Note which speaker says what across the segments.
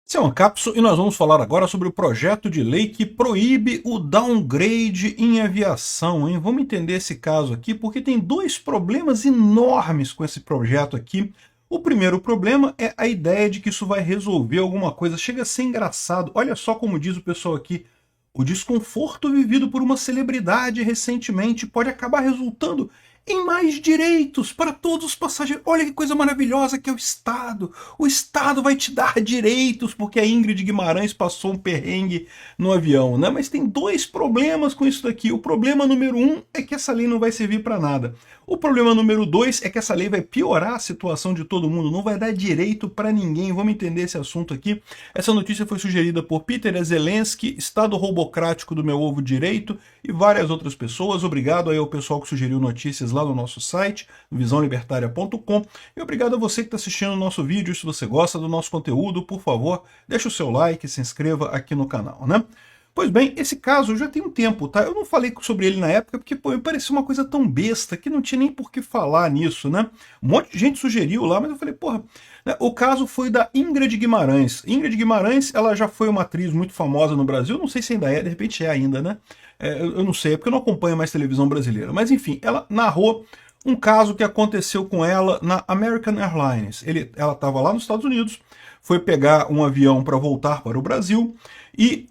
Speaker 1: Esse é um Cápsula e nós vamos falar agora sobre o projeto de lei que proíbe o downgrade em aviação, hein? Vamos entender esse caso aqui, porque tem dois problemas enormes com esse projeto aqui. O primeiro problema é a ideia de que isso vai resolver alguma coisa. Chega a ser engraçado. Olha só como diz o pessoal aqui. O desconforto vivido por uma celebridade recentemente pode acabar resultando em mais direitos para todos os passageiros. Olha que coisa maravilhosa que é o Estado. O Estado vai te dar direitos porque a Ingrid Guimarães passou um perrengue no avião, né? Mas tem dois problemas com isso daqui. O problema número um é que essa lei não vai servir para nada. O problema número dois é que essa lei vai piorar a situação de todo mundo, não vai dar direito para ninguém. Vamos entender esse assunto aqui. Essa notícia foi sugerida por Peter Zelensky, Estado Robocrático do Meu Ovo Direito, e várias outras pessoas. Obrigado aí ao pessoal que sugeriu notícias lá no nosso site, visãolibertaria.com, e obrigado a você que está assistindo o nosso vídeo. Se você gosta do nosso conteúdo, por favor, deixa o seu like, se inscreva aqui no canal, né? Pois bem, esse caso já tem um tempo, tá? Eu não falei sobre ele na época porque, pô, me parecia uma coisa tão besta que não tinha nem por que falar nisso, né? Um monte de gente sugeriu lá, mas eu falei, porra, né? O caso foi da Ingrid Guimarães. Ingrid Guimarães, ela já foi uma atriz muito famosa no Brasil, não sei se ainda é, de repente é ainda, né? Eu não sei, é porque eu não acompanho mais televisão brasileira. Mas enfim, ela narrou um caso que aconteceu com ela na American Airlines. Ela estava lá nos Estados Unidos, foi pegar um avião para voltar para o Brasil e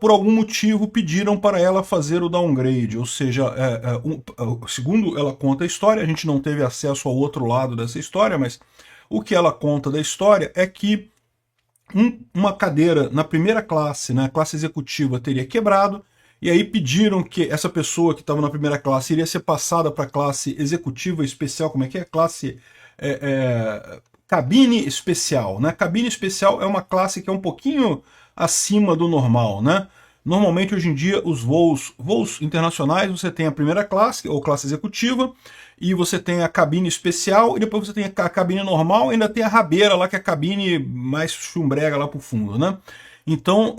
Speaker 1: por algum motivo pediram para ela fazer o downgrade, ou seja, segundo ela conta a história, a gente não teve acesso ao outro lado dessa história, mas o que ela conta da história é que uma cadeira na primeira classe, na classe executiva, teria quebrado, e aí pediram que essa pessoa que estava na primeira classe iria ser passada para a classe executiva especial, como é que é? Classe cabine especial, né? Cabine especial é uma classe que é um pouquinho acima do normal, né? Normalmente hoje em dia os voos internacionais você tem a primeira classe ou classe executiva, e você tem a cabine especial, e depois você tem a cabine normal, e ainda tem a rabeira lá, que é a cabine mais chumbrega lá pro fundo, né? Então,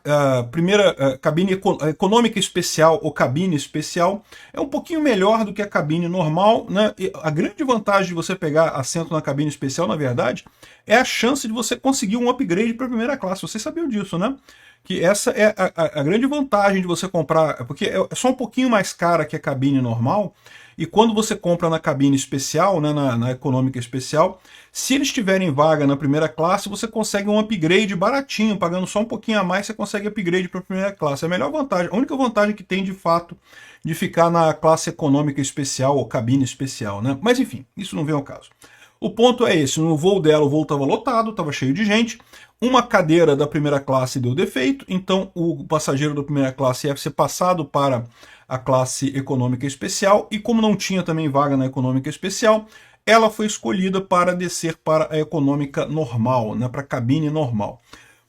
Speaker 1: a primeira cabine econômica especial ou cabine especial é um pouquinho melhor do que a cabine normal, né? E a grande vantagem de você pegar assento na cabine especial, na verdade, é a chance de você conseguir um upgrade para a primeira classe. Vocês sabiam disso, né? Que essa é a grande vantagem de você comprar, porque é só um pouquinho mais cara que a cabine normal, e quando você compra na cabine especial, né, na econômica especial, se eles tiverem vaga na primeira classe, você consegue um upgrade baratinho, pagando só um pouquinho a mais, você consegue upgrade para a primeira classe. É a melhor vantagem, a única vantagem que tem de fato de ficar na classe econômica especial ou cabine especial, né? Mas enfim, isso não vem ao caso. O ponto é esse, no voo dela o voo estava lotado, estava cheio de gente, uma cadeira da primeira classe deu defeito, então o passageiro da primeira classe ia ser passado para a classe econômica especial, e como não tinha também vaga na econômica especial, ela foi escolhida para descer para a econômica normal, né, para a cabine normal.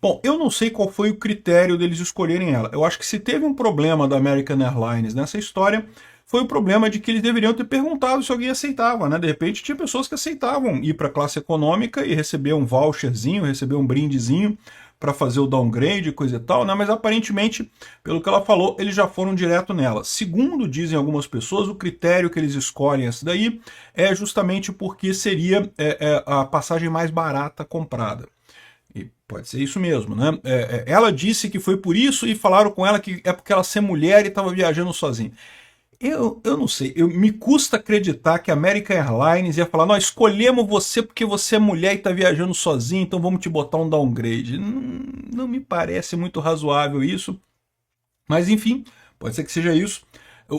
Speaker 1: Bom, eu não sei qual foi o critério deles escolherem ela. Eu acho que se teve um problema da American Airlines nessa história, foi o problema de que eles deveriam ter perguntado se alguém aceitava, né? De repente tinha pessoas que aceitavam ir para a classe econômica e receber um voucherzinho, receber um brindezinho para fazer o downgrade e coisa e tal, né? Mas aparentemente, pelo que ela falou, eles já foram direto nela. Segundo dizem algumas pessoas, o critério que eles escolhem esse daí é justamente porque seria a passagem mais barata comprada. E pode ser isso mesmo, né? Ela disse que foi por isso, e falaram com ela que é porque ela ser mulher e estava viajando sozinha. Eu não sei, me custa acreditar que a American Airlines ia falar: nós escolhemos você porque você é mulher e está viajando sozinha, então vamos te botar um downgrade. Não me parece muito razoável isso, mas enfim, pode ser que seja isso.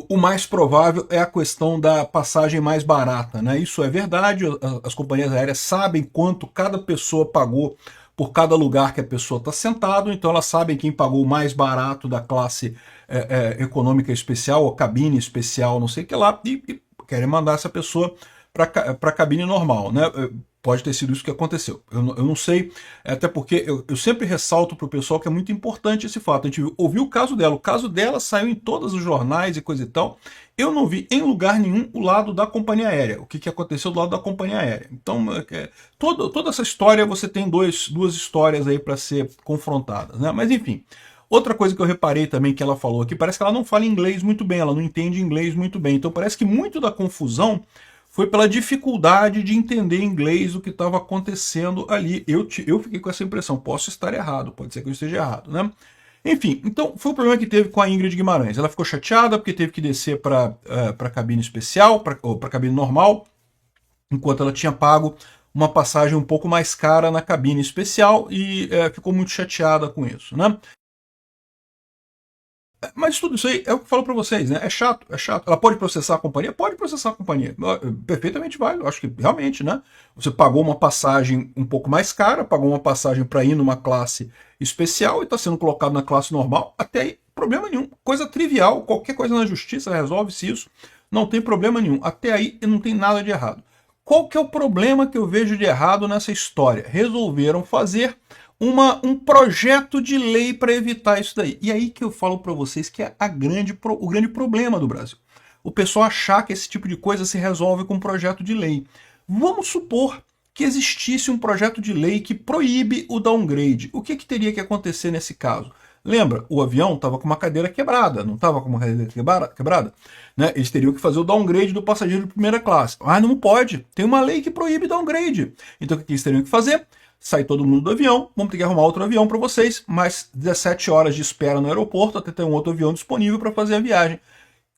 Speaker 1: O mais provável é a questão da passagem mais barata, né? Isso é verdade, as companhias aéreas sabem quanto cada pessoa pagou por cada lugar que a pessoa está sentado, então elas sabem quem pagou o mais barato da classe econômica especial, ou cabine especial, não sei o que lá, e querem mandar essa pessoa para a cabine normal, né? Pode ter sido isso que aconteceu. Eu não sei, até porque eu sempre ressalto para o pessoal que é muito importante esse fato. A gente ouviu o caso dela. O caso dela saiu em todos os jornais e coisa e tal. Eu não vi em lugar nenhum o lado da companhia aérea. O que aconteceu do lado da companhia aérea. Então, toda essa história, você tem duas histórias aí para ser confrontadas, né? Mas enfim. Outra coisa que eu reparei também que ela falou aqui, parece que ela não fala inglês muito bem, ela não entende inglês muito bem. Então parece que muito da confusão foi pela dificuldade de entender em inglês o que estava acontecendo ali. Eu fiquei com essa impressão, posso estar errado, pode ser que eu esteja errado, né? Enfim, então foi o problema que teve com a Ingrid Guimarães. Ela ficou chateada porque teve que descer para a cabine especial, ou para a cabine normal, enquanto ela tinha pago uma passagem um pouco mais cara na cabine especial e ficou muito chateada com isso, né? Mas tudo isso aí é o que eu falo para vocês, né? É chato, é chato. Ela pode processar a companhia? Pode processar a companhia. Perfeitamente válido. Acho que realmente, né? Você pagou uma passagem um pouco mais cara, pagou uma passagem para ir numa classe especial e está sendo colocado na classe normal. Até aí, problema nenhum. Coisa trivial, qualquer coisa na justiça resolve-se isso. Não tem problema nenhum. Até aí não tem nada de errado. Qual que é o problema que eu vejo de errado nessa história? Resolveram fazer um projeto de lei para evitar isso daí. E aí que eu falo para vocês que é o grande problema do Brasil. O pessoal achar que esse tipo de coisa se resolve com um projeto de lei. Vamos supor que existisse um projeto de lei que proíbe o downgrade. O que teria que acontecer nesse caso? Lembra, o avião estava com uma cadeira quebrada, não estava com uma cadeira quebrada? Né? Eles teriam que fazer o downgrade do passageiro de primeira classe. Ah, não pode. Tem uma lei que proíbe downgrade. Então o que eles teriam que fazer? Sai todo mundo do avião, vamos ter que arrumar outro avião para vocês, mais 17 horas de espera no aeroporto até ter um outro avião disponível para fazer a viagem.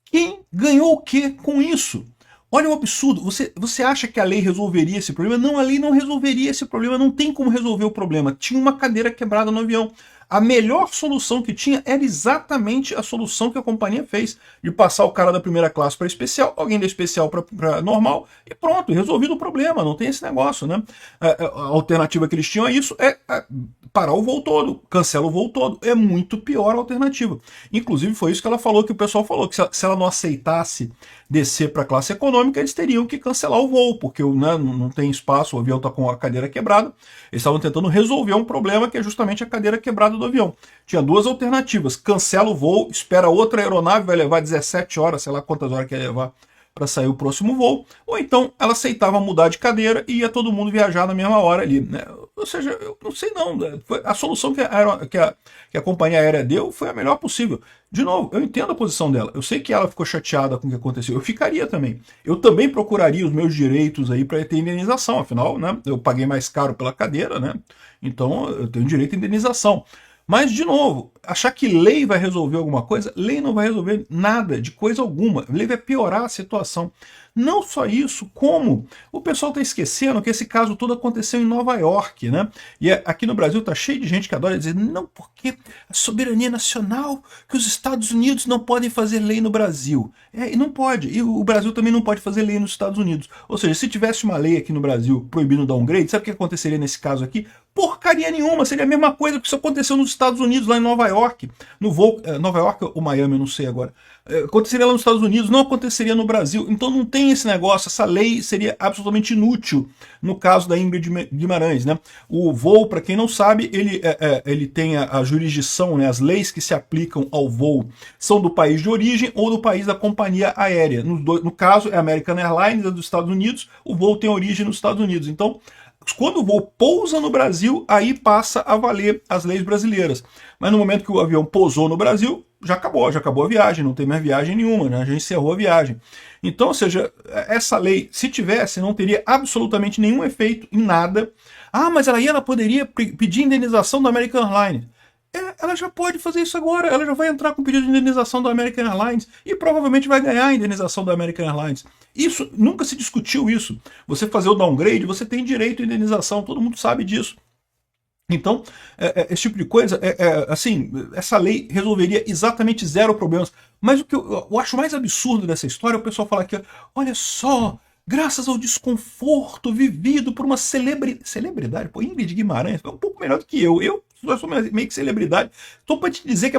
Speaker 1: Quem ganhou o que com isso? Olha o absurdo, você acha que a lei resolveria esse problema? Não, a lei não resolveria esse problema, não tem como resolver o problema. Tinha uma cadeira quebrada no avião. A melhor solução que tinha era exatamente a solução que a companhia fez, de passar o cara da primeira classe para especial, alguém da especial para normal, e pronto, resolvido o problema, não tem esse negócio, né? A alternativa que eles tinham a isso é parar o voo todo, cancela o voo todo. É muito pior a alternativa. Inclusive foi isso que ela falou, que o pessoal falou, que se ela não aceitasse descer para a classe econômica, eles teriam que cancelar o voo, porque né, não tem espaço, o avião está com a cadeira quebrada. Eles estavam tentando resolver um problema que é justamente a cadeira quebrada do avião. Tinha duas alternativas: cancela o voo, espera outra aeronave, vai levar 17 horas, sei lá quantas horas que ia levar para sair o próximo voo, ou então ela aceitava mudar de cadeira e ia todo mundo viajar na mesma hora ali, né? Ou seja, eu não sei não, a solução que a companhia aérea deu foi a melhor possível. De novo, eu entendo a posição dela, eu sei que ela ficou chateada com o que aconteceu, eu ficaria também. Eu também procuraria os meus direitos aí para ter indenização, afinal, né, eu paguei mais caro pela cadeira, né, então eu tenho direito à indenização. Mas, de novo, achar que lei vai resolver alguma coisa, lei não vai resolver nada, de coisa alguma. Lei vai piorar a situação. Não só isso, como o pessoal está esquecendo que esse caso todo aconteceu em Nova York, né? E aqui no Brasil está cheio de gente que adora dizer, não, porque a soberania nacional, que os Estados Unidos não podem fazer lei no Brasil. E não pode. E o Brasil também não pode fazer lei nos Estados Unidos. Ou seja, se tivesse uma lei aqui no Brasil proibindo o downgrade, sabe o que aconteceria nesse caso aqui? Porcaria nenhuma, seria a mesma coisa que isso aconteceu nos Estados Unidos, lá em Nova York, no voo, Nova York ou Miami, eu não sei agora, aconteceria lá nos Estados Unidos, não aconteceria no Brasil, então não tem esse negócio, essa lei seria absolutamente inútil no caso da Ingrid Guimarães, né? O voo, para quem não sabe, ele tem a jurisdição, né, as leis que se aplicam ao voo são do país de origem ou do país da companhia aérea, no caso é American Airlines, é dos Estados Unidos, o voo tem origem nos Estados Unidos, então quando o voo pousa no Brasil, aí passa a valer as leis brasileiras. Mas no momento que o avião pousou no Brasil, já acabou a viagem, não tem mais viagem nenhuma, né? Já encerrou a viagem. Então, ou seja, essa lei, se tivesse, não teria absolutamente nenhum efeito em nada. Ah, mas ela poderia pedir indenização da American Airlines. Ela já pode fazer isso agora, ela já vai entrar com pedido de indenização da American Airlines e provavelmente vai ganhar a indenização da American Airlines. Isso, nunca se discutiu isso. Você fazer o downgrade, você tem direito à indenização, todo mundo sabe disso. Então, esse tipo de coisa, assim, essa lei resolveria exatamente zero problemas. Mas o que eu acho mais absurdo dessa história é o pessoal falar que, olha só, graças ao desconforto vivido por uma celebridade, pô, Ingrid Guimarães é um pouco melhor do que eu sou meio que celebridade, estou para te dizer que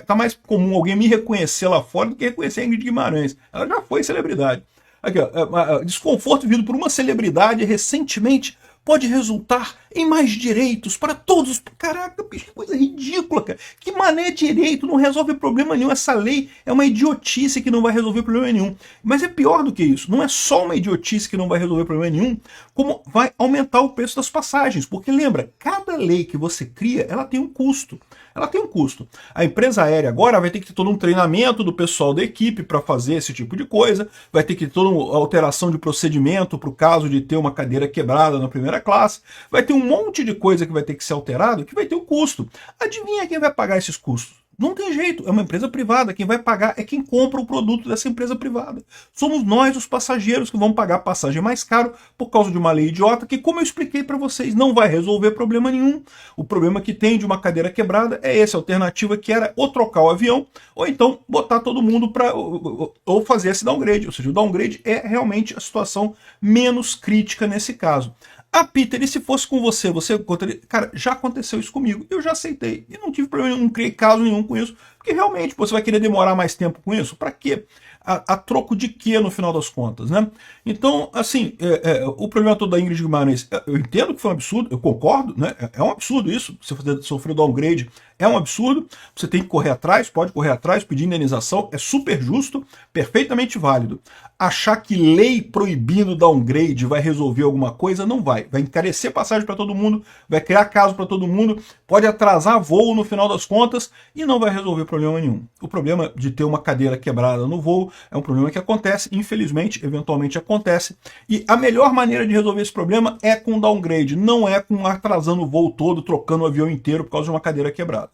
Speaker 1: tá mais comum alguém me reconhecer lá fora do que reconhecer a Ingrid Guimarães, ela já foi celebridade. Aqui, ó, desconforto vivido por uma celebridade recentemente pode resultar em mais direitos para todos. Caraca, bicho, que coisa ridícula, cara. Que mané direito, não resolve problema nenhum. Essa lei é uma idiotice que não vai resolver problema nenhum. Mas é pior do que isso. Não é só uma idiotice que não vai resolver problema nenhum, como vai aumentar o preço das passagens. Porque lembra, cada lei que você cria, ela tem um custo. Ela tem um custo. A empresa aérea agora vai ter que ter todo um treinamento do pessoal da equipe para fazer esse tipo de coisa, vai ter que ter toda uma alteração de procedimento para o caso de ter uma cadeira quebrada na primeira classe, vai ter um monte de coisa que vai ter que ser alterado, que vai ter um custo. Adivinha quem vai pagar esses custos? Não tem jeito, é uma empresa privada, quem vai pagar é quem compra o produto dessa empresa privada. Somos nós, os passageiros, que vão pagar a passagem mais caro por causa de uma lei idiota que, como eu expliquei para vocês, não vai resolver problema nenhum. O problema que tem de uma cadeira quebrada é essa alternativa, que era ou trocar o avião, ou então botar todo mundo para ou fazer esse downgrade. Ou seja, o downgrade é realmente a situação menos crítica nesse caso. Ah, Peter, e se fosse com você? Cara, já aconteceu isso comigo. Eu já aceitei. E não tive problema, não criei caso nenhum com isso. Porque realmente, você vai querer demorar mais tempo com isso? Para quê? A troco de quê, no final das contas, né? Então, assim, o problema todo da Ingrid Guimarães, eu entendo que foi um absurdo, eu concordo, né? É um absurdo isso, você sofrer downgrade é um absurdo, você tem que correr atrás, pode correr atrás, pedir indenização, é super justo, perfeitamente válido. Achar que lei proibindo downgrade vai resolver alguma coisa, não vai. Vai encarecer passagem para todo mundo, vai criar caso para todo mundo, pode atrasar voo no final das contas e não vai resolver problema nenhum. O problema de ter uma cadeira quebrada no voo é um problema que acontece, infelizmente, eventualmente acontece, e a melhor maneira de resolver esse problema é com downgrade, não é com atrasando o voo todo, trocando o avião inteiro por causa de uma cadeira quebrada.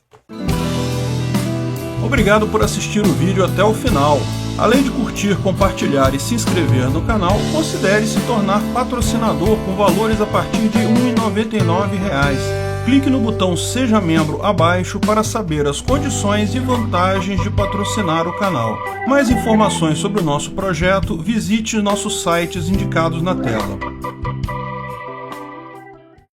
Speaker 1: Obrigado por assistir o vídeo até o final. Além de curtir, compartilhar e se inscrever no canal, considere se tornar patrocinador com valores a partir de R$ 1,99. Clique no botão Seja Membro abaixo para saber as condições e vantagens de patrocinar o canal. Mais informações sobre o nosso projeto, visite nossos sites indicados na tela.